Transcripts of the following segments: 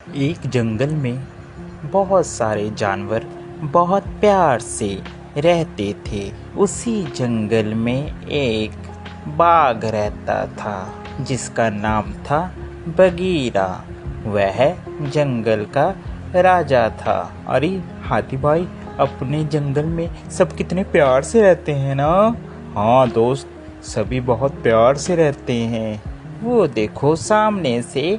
एक जंगल में बहुत सारे जानवर बहुत प्यार से रहते थे। उसी जंगल में एक बाघ रहता था जिसका नाम था बगीरा। वह जंगल का राजा था। अरे हाथी भाई, अपने जंगल में सब कितने प्यार से रहते हैं ना। हाँ दोस्त, सभी बहुत प्यार से रहते हैं। वो देखो, सामने से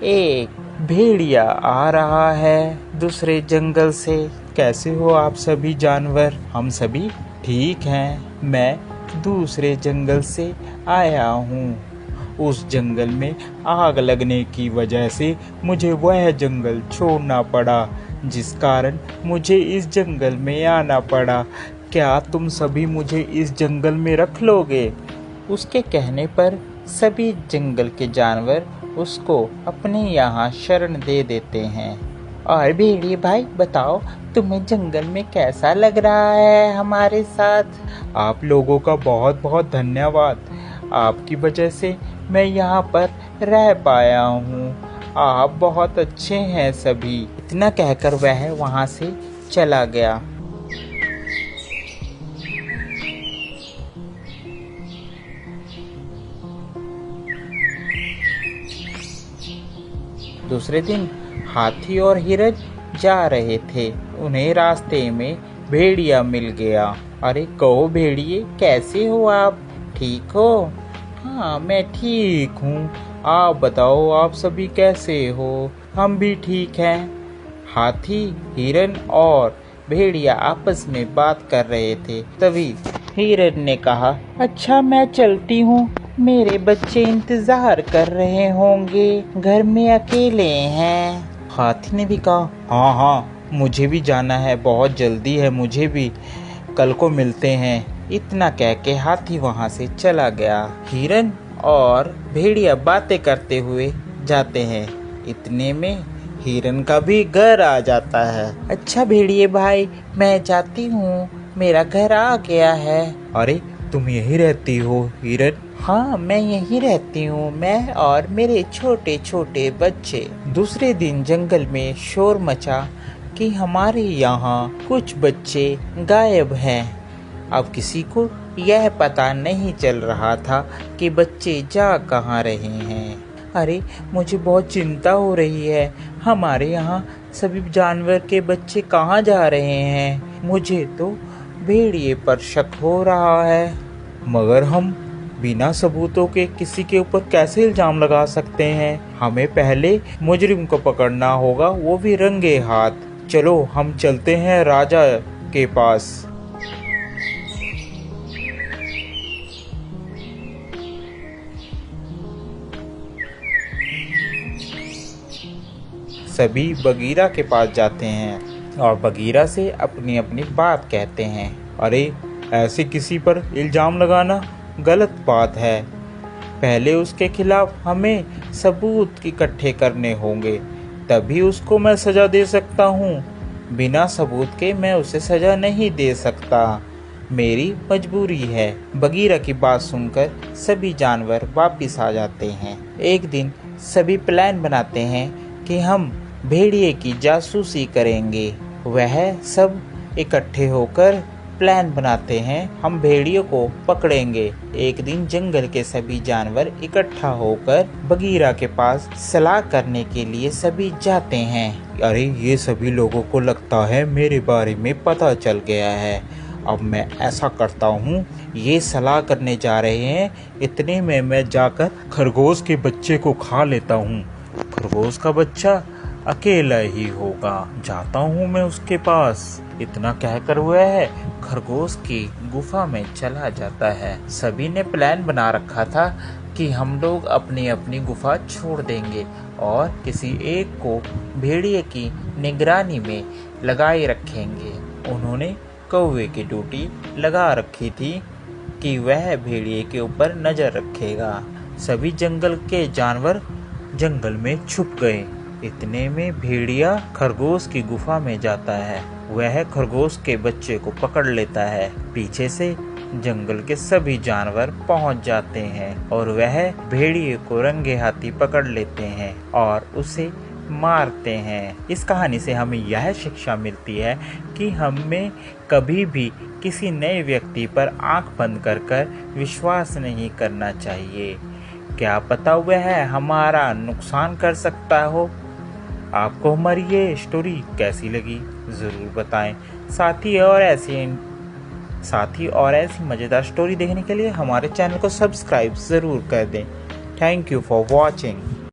एक भेड़िया आ रहा है दूसरे जंगल से। कैसे हो आप सभी जानवर? हम सभी ठीक हैं। मैं दूसरे जंगल से आया हूँ। उस जंगल में आग लगने की वजह से मुझे वह जंगल छोड़ना पड़ा, जिस कारण मुझे इस जंगल में आना पड़ा। क्या तुम सभी मुझे इस जंगल में रख लोगे? उसके कहने पर सभी जंगल के जानवर उसको अपने यहाँ शरण दे देते हैं। और भेड़िए भाई बताओ, तुम्हें जंगल में कैसा लग रहा है हमारे साथ? आप लोगों का बहुत बहुत धन्यवाद। आपकी वजह से मैं यहाँ पर रह पाया हूँ। आप बहुत अच्छे हैं सभी। इतना कहकर वह वहाँ से चला गया। दूसरे दिन हाथी और हिरन जा रहे थे। उन्हें रास्ते में भेड़िया मिल गया। अरे कहो भेड़िए, कैसे हो आप? ठीक हो? हाँ मैं ठीक हूँ। आप बताओ, आप सभी कैसे हो? हम भी ठीक हैं। हाथी, हिरन और भेड़िया आपस में बात कर रहे थे। तभी हिरन ने कहा, अच्छा मैं चलती हूँ, मेरे बच्चे इंतजार कर रहे होंगे, घर में अकेले हैं। हाथी ने भी कहा, हाँ हाँ मुझे भी जाना है, बहुत जल्दी है मुझे भी, कल को मिलते हैं। इतना कह के हाथी वहाँ से चला गया। हिरन और भेड़िया बातें करते हुए जाते हैं। इतने में हिरन का भी घर आ जाता है। अच्छा भेड़िए भाई, मैं जाती हूँ, मेरा घर आ गया है। अरे तुम यहीं रहती हो हिरन? हाँ मैं यहीं रहती हूँ, मैं और मेरे छोटे छोटे बच्चे। दूसरे दिन जंगल में शोर मचा कि हमारे यहाँ कुछ बच्चे गायब हैं। अब किसी को यह पता नहीं चल रहा था कि बच्चे जा कहाँ रहे हैं। अरे मुझे बहुत चिंता हो रही है, हमारे यहाँ सभी जानवर के बच्चे कहाँ जा रहे हैं। मुझे तो भेड़िए पर शक हो रहा है। मगर हम बिना सबूतों के किसी के ऊपर कैसे इल्जाम लगा सकते हैं? हमें पहले मुजरिम को पकड़ना होगा, वो भी रंगे हाथ। चलो हम चलते हैं राजा के पास। सभी बगीरा के पास जाते हैं और बगीरा से अपनी अपनी बात कहते हैं। अरे ऐसे किसी पर इल्जाम लगाना गलत बात है। पहले उसके खिलाफ हमें सबूत इकट्ठे करने होंगे, तभी उसको मैं सज़ा दे सकता हूँ। बिना सबूत के मैं उसे सज़ा नहीं दे सकता, मेरी मजबूरी है। बगीरा की बात सुनकर सभी जानवर वापिस आ जाते हैं। एक दिन सभी प्लान बनाते हैं कि हम भेड़िए की जासूसी करेंगे। वह सब इकट्ठे होकर प्लान बनाते हैं, हम भेड़ियों को पकड़ेंगे। एक दिन जंगल के सभी जानवर इकट्ठा होकर बगीरा के पास सलाह करने के लिए सभी जाते हैं। अरे ये सभी लोगों को लगता है मेरे बारे में पता चल गया है। अब मैं ऐसा करता हूँ, ये सलाह करने जा रहे हैं, इतने में मैं जाकर खरगोश के बच्चे को खा लेता हूँ। खरगोश का बच्चा अकेला ही होगा, जाता हूँ मैं उसके पास। इतना कहकर वह खरगोश की गुफा में चला जाता है। सभी ने प्लान बना रखा था कि हम लोग अपनी अपनी गुफा छोड़ देंगे और किसी एक को भेड़िए की निगरानी में लगाए रखेंगे। उन्होंने कौवे की ड्यूटी लगा रखी थी कि वह भेड़िए के ऊपर नजर रखेगा। सभी जंगल के जानवर जंगल में छुप गए। इतने में भेड़िया खरगोश की गुफा में जाता है। वह खरगोश के बच्चे को पकड़ लेता है। पीछे से जंगल के सभी जानवर पहुंच जाते हैं और वह भेड़िए को रंगे हाथी पकड़ लेते हैं और उसे मारते हैं। इस कहानी से हमें यह शिक्षा मिलती है कि हमें कभी भी किसी नए व्यक्ति पर आंख बंद कर विश्वास नहीं करना चाहिए। क्या पता वह हमारा नुकसान कर सकता हो। आपको हमारी ये स्टोरी कैसी लगी ज़रूर बताएं। साथ ही और ऐसी मज़ेदार स्टोरी देखने के लिए हमारे चैनल को सब्सक्राइब ज़रूर कर दें। Thank you for watching.